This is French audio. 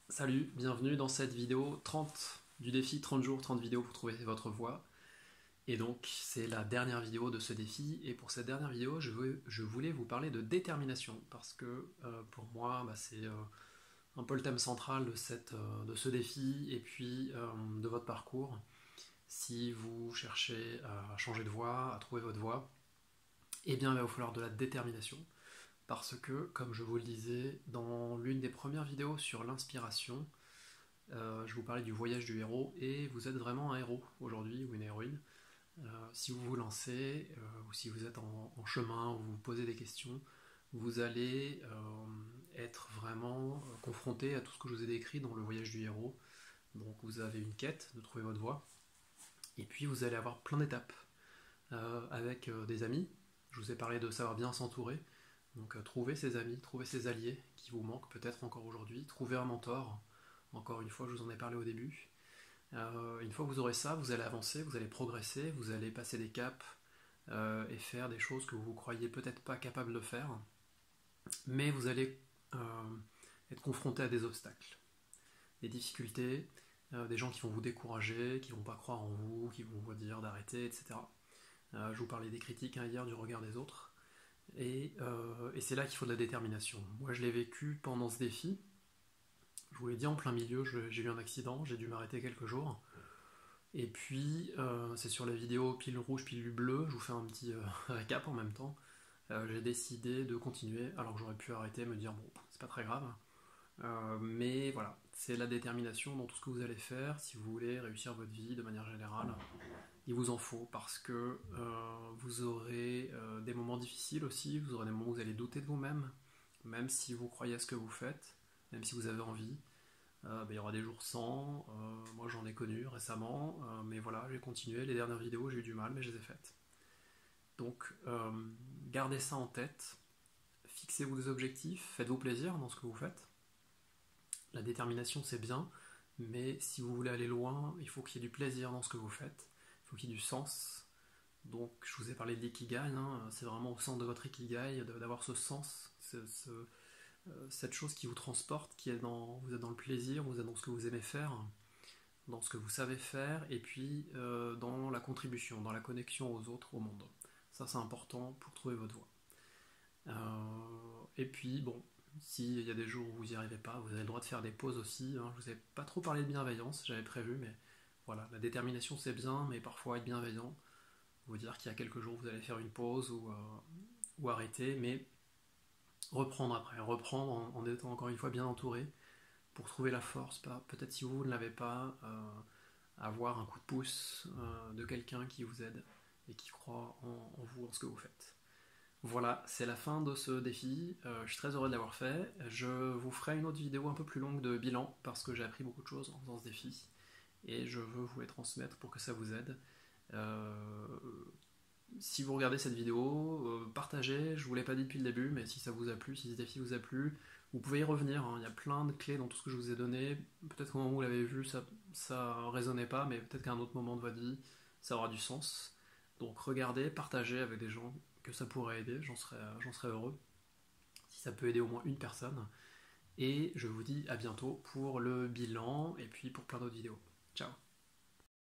Salut, bienvenue dans cette vidéo 30 du défi 30 jours, 30 vidéos pour trouver votre voie. Et donc c'est la dernière vidéo de ce défi, et pour cette dernière vidéo je voulais vous parler de détermination, parce que pour moi c'est un peu le thème central de ce défi, et puis de votre parcours. Si vous cherchez à changer de voie, à trouver votre voie, eh bien il va vous falloir de la détermination. Parce que, comme je vous le disais dans l'une des premières vidéos sur l'inspiration, je vous parlais du voyage du héros, et vous êtes vraiment un héros aujourd'hui, ou une héroïne. Si vous vous lancez, ou si vous êtes en chemin, ou vous vous posez des questions, vous allez être vraiment confronté à tout ce que je vous ai décrit dans le voyage du héros. Donc vous avez une quête de trouver votre voie, et puis vous allez avoir plein d'étapes avec des amis. Je vous ai parlé de savoir bien s'entourer. Donc trouver ses amis, trouver ses alliés qui vous manquent peut-être encore aujourd'hui, trouver un mentor. Encore une fois, je vous en ai parlé au début. Une fois que vous aurez ça, vous allez avancer, vous allez progresser, vous allez passer des caps et faire des choses que vous croyez peut-être pas capable de faire, mais vous allez être confronté à des obstacles, des difficultés, des gens qui vont vous décourager, qui vont pas croire en vous, qui vont vous dire d'arrêter, etc. Je vous parlais des critiques hier, du regard des autres, et c'est là qu'il faut de la détermination. Moi, je l'ai vécu pendant ce défi. Je vous l'ai dit, en plein milieu, j'ai eu un accident, j'ai dû m'arrêter quelques jours. Et puis, c'est sur la vidéo pile rouge, pile bleue, je vous fais un petit récap en même temps. J'ai décidé de continuer, alors que j'aurais pu arrêter, me dire bon, c'est pas très grave. Mais voilà, c'est la détermination dans tout ce que vous allez faire. Si vous voulez réussir votre vie de manière générale, il vous en faut, parce que vous aurez des moments difficiles aussi, vous aurez des moments où vous allez douter de vous-même, même si vous croyez à ce que vous faites, même si vous avez envie. Il y aura des jours sans, moi j'en ai connu récemment, mais voilà, j'ai continué. Les dernières vidéos, j'ai eu du mal, mais je les ai faites. Donc, gardez ça en tête, fixez-vous des objectifs, faites-vous plaisir dans ce que vous faites. La détermination, c'est bien, mais si vous voulez aller loin, il faut qu'il y ait du plaisir dans ce que vous faites, il faut qu'il y ait du sens. Donc, je vous ai parlé de l'ikigai, hein, c'est vraiment au centre de votre ikigai d'avoir ce sens, cette chose qui vous transporte, qui est vous êtes dans le plaisir, vous êtes dans ce que vous aimez faire, dans ce que vous savez faire, et puis dans la contribution, dans la connexion aux autres, au monde. Ça, c'est important pour trouver votre voie. Et puis, bon, s'il y a des jours où vous n'y arrivez pas, vous avez le droit de faire des pauses aussi, hein. Je vous ai pas trop parlé de bienveillance, j'avais prévu, mais voilà, la détermination c'est bien, mais parfois être bienveillant, vous dire qu'il y a quelques jours vous allez faire une pause ou arrêter, mais reprendre après, reprendre en étant encore une fois bien entouré, pour trouver la force. Peut-être si vous ne l'avez pas, avoir un coup de pouce de quelqu'un qui vous aide et qui croit en vous, en ce que vous faites. Voilà, c'est la fin de ce défi. Je suis très heureux de l'avoir fait. Je vous ferai une autre vidéo un peu plus longue de bilan, parce que j'ai appris beaucoup de choses en faisant ce défi et je veux vous les transmettre pour que ça vous aide. Euh, Si vous regardez cette vidéo, partagez, je ne vous l'ai pas dit depuis le début, mais si ça vous a plu, si ce défi vous a plu, vous pouvez y revenir, hein. Il y a plein de clés dans tout ce que je vous ai donné. Peut-être qu'au moment où vous l'avez vu, ça résonnait pas, mais peut-être qu'à un autre moment de votre vie, ça aura du sens. Donc regardez, partagez avec des gens que ça pourrait aider, j'en serais heureux, si ça peut aider au moins une personne. Et je vous dis à bientôt pour le bilan et puis pour plein d'autres vidéos. Ciao.